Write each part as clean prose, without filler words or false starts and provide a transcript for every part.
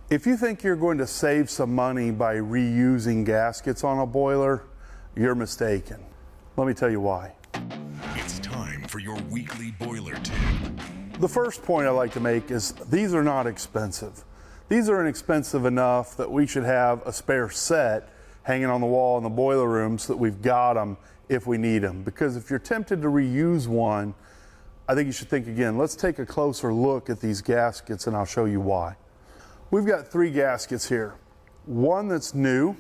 If you think you're going to save some money by reusing gaskets on a boiler, you're mistaken. Let me tell you why. It's time for your weekly boiler tip. The first point I like to make is these are not expensive. These are inexpensive enough that we should have a spare set hanging on the wall in the boiler room so that we've got them if we need them. Because if you're tempted to reuse one, I think you should think again. Let's take a closer look at these gaskets and I'll show you why. We've got 3 gaskets here. One that's new,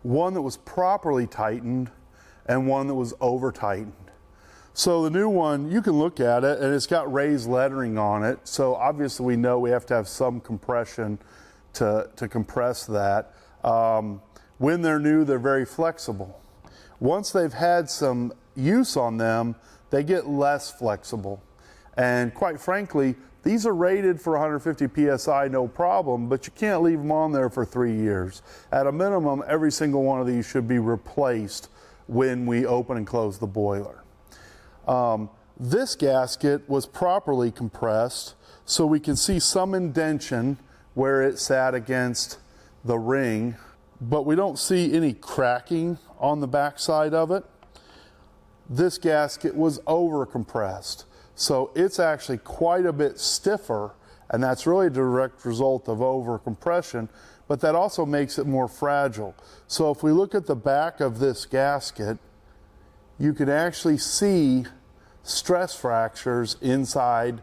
one that was properly tightened, and one that was over tightened. So the new one, you can look at it and it's got raised lettering on it. So obviously we know we have to have some compression to compress that. When they're new, they're very flexible. Once they've had some use on them, they get less flexible. And quite frankly, these are rated for 150 PSI, no problem, but you can't leave them on there for 3 years. At a minimum, every single one of these should be replaced when we open and close the boiler. This gasket was properly compressed, so we can see some indentation where it sat against the ring, but we don't see any cracking on the back side of it. This gasket was over compressed. So it's actually quite a bit stiffer, and that's really a direct result of over compression, but that also makes it more fragile. So if we look at the back of this gasket, you can actually see stress fractures inside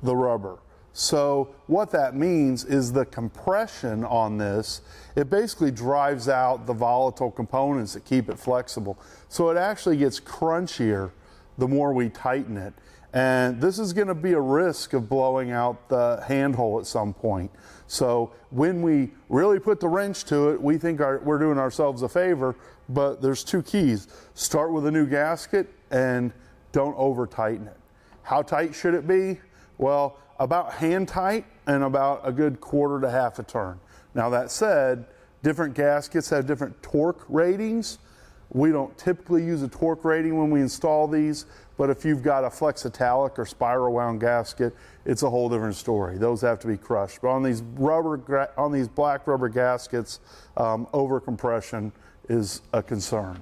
the rubber. So what that means is the compression on this, it basically drives out the volatile components that keep it flexible. So it actually gets crunchier the more we tighten it. And this is going to be a risk of blowing out the handhole at some point. So when we really put the wrench to it, we think we're doing ourselves a favor, but there's 2 keys. Start with a new gasket and don't over tighten it. How tight should it be? Well, about hand tight and about a good 1/4 to 1/2 a turn. Now that said, different gaskets have different torque ratings. We don't typically use a torque rating when we install these, but if you've got a flexitalic or spiral wound gasket, it's a whole different story. Those have to be crushed. But on these black rubber gaskets, over compression is a concern.